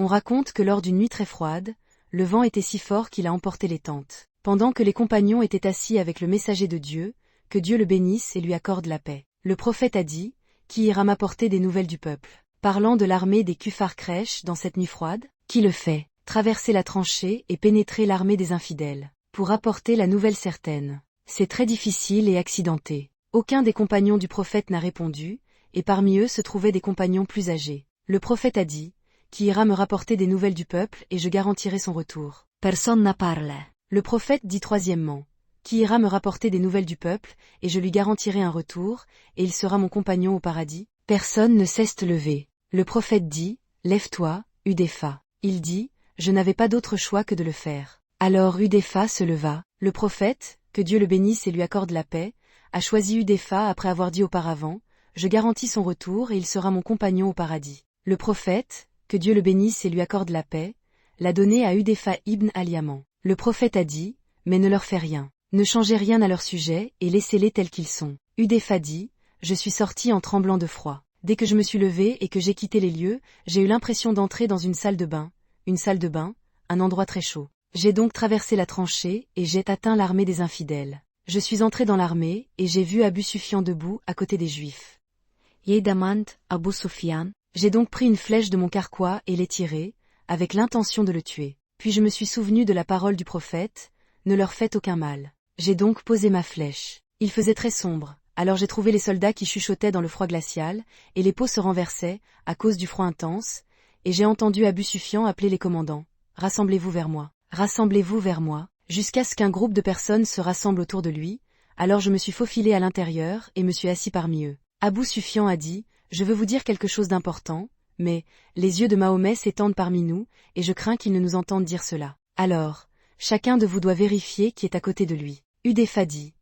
On raconte que lors d'une nuit très froide, le vent était si fort qu'il a emporté les tentes. Pendant que les compagnons étaient assis avec le messager de Dieu, que Dieu le bénisse et lui accorde la paix. Le prophète a dit, qui ira m'apporter des nouvelles du peuple? Parlant de l'armée des Kuffar Quraysh dans cette nuit froide, qui le fait? Traverser la tranchée et pénétrer l'armée des infidèles, pour apporter la nouvelle certaine. C'est très difficile et accidenté. Aucun des compagnons du prophète n'a répondu, et parmi eux se trouvaient des compagnons plus âgés. Le prophète a dit, qui ira me rapporter des nouvelles du peuple et je garantirai son retour. Personne n'a parlé. Le prophète dit troisièmement, qui ira me rapporter des nouvelles du peuple et je lui garantirai un retour, et il sera mon compagnon au paradis. Personne ne cesse de lever. Le prophète dit, lève-toi, Hudayfa. Il dit, je n'avais pas d'autre choix que de le faire. Alors Hudayfa se leva. Le prophète, que Dieu le bénisse et lui accorde la paix, a choisi Hudayfa après avoir dit auparavant, je garantis son retour et il sera mon compagnon au paradis. Le prophète, que Dieu le bénisse et lui accorde la paix, l'a donné à Hudayfa ibn al-Yaman. Le prophète a dit, mais ne leur fais rien. Ne changez rien à leur sujet et laissez-les tels qu'ils sont. Hudayfa dit, je suis sorti en tremblant de froid. Dès que je me suis levé et que j'ai quitté les lieux, j'ai eu l'impression d'entrer dans une salle de bain, un endroit très chaud. J'ai donc traversé la tranchée et j'ai atteint l'armée des infidèles. Je suis entré dans l'armée et j'ai vu Abu Sufyan debout à côté des Juifs. Yeidamand, Abu Sufyan. J'ai donc pris une flèche de mon carquois et l'ai tirée, avec l'intention de le tuer. Puis je me suis souvenu de la parole du prophète, ne leur faites aucun mal. J'ai donc posé ma flèche. Il faisait très sombre, alors j'ai trouvé les soldats qui chuchotaient dans le froid glacial, et les peaux se renversaient, à cause du froid intense, et j'ai entendu Abu Sufyan appeler les commandants. Rassemblez-vous vers moi. Rassemblez-vous vers moi, jusqu'à ce qu'un groupe de personnes se rassemble autour de lui, alors je me suis faufilé à l'intérieur et me suis assis parmi eux. Abu Sufyan a dit, je veux vous dire quelque chose d'important, mais, les yeux de Mahomet s'étendent parmi nous, et je crains qu'ils ne nous entendent dire cela. Alors, chacun de vous doit vérifier qui est à côté de lui. Hudayfa dit.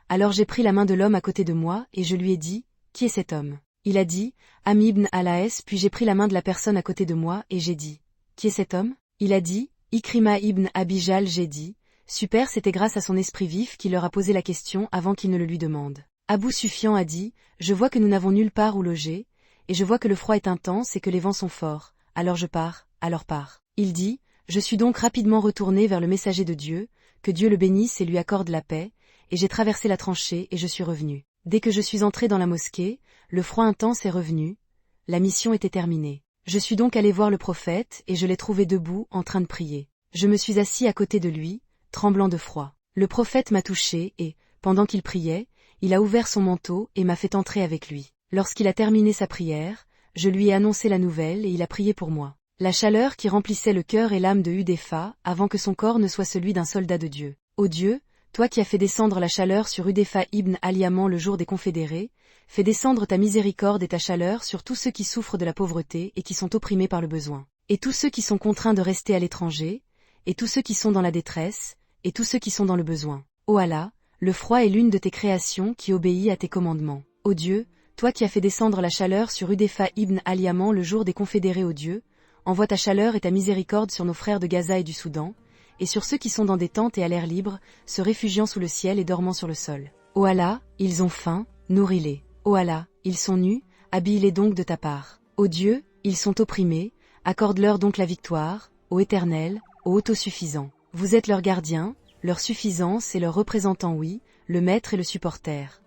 Alors j'ai pris la main de l'homme à côté de moi, et je lui ai dit, qui est cet homme? Il a dit, Ami ibn al-Aes, puis j'ai pris la main de la personne à côté de moi, et j'ai dit, qui est cet homme? Il a dit, Ikrima ibn Abijal, j'ai dit, super, c'était grâce à son esprit vif qu'il leur a posé la question avant qu'il ne le lui demande. Abu Sufyan a dit, je vois que nous n'avons nulle part où loger, et je vois que le froid est intense et que les vents sont forts, alors je pars, alors pars. Il dit, je suis donc rapidement retourné vers le messager de Dieu, que Dieu le bénisse et lui accorde la paix, et j'ai traversé la tranchée et je suis revenu. Dès que je suis entré dans la mosquée, le froid intense est revenu, la mission était terminée. Je suis donc allé voir le prophète et je l'ai trouvé debout en train de prier. Je me suis assis à côté de lui, tremblant de froid. Le prophète m'a touché et, pendant qu'il priait, il a ouvert son manteau et m'a fait entrer avec lui. Lorsqu'il a terminé sa prière, je lui ai annoncé la nouvelle et il a prié pour moi. La chaleur qui remplissait le cœur et l'âme de Hudayfa avant que son corps ne soit celui d'un soldat de Dieu. Ô Dieu, toi qui as fait descendre la chaleur sur Hudayfa ibn al-Yaman le jour des confédérés, fais descendre ta miséricorde et ta chaleur sur tous ceux qui souffrent de la pauvreté et qui sont opprimés par le besoin, et tous ceux qui sont contraints de rester à l'étranger, et tous ceux qui sont dans la détresse, et tous ceux qui sont dans le besoin. Ô Allah, le froid est l'une de tes créations qui obéit à tes commandements. Ô Dieu, toi qui as fait descendre la chaleur sur Hudayfa ibn al-Yaman le jour des confédérés, ô Dieu, envoie ta chaleur et ta miséricorde sur nos frères de Gaza et du Soudan, et sur ceux qui sont dans des tentes et à l'air libre, se réfugiant sous le ciel et dormant sur le sol. Ô Allah, ils ont faim, nourris-les. Ô Allah, ils sont nus, habille-les donc de ta part. Ô Dieu, ils sont opprimés, accorde-leur donc la victoire, ô Éternel, ô autosuffisant. Vous êtes leur gardien, leur suffisance et leur représentant, oui, le maître et le supporter.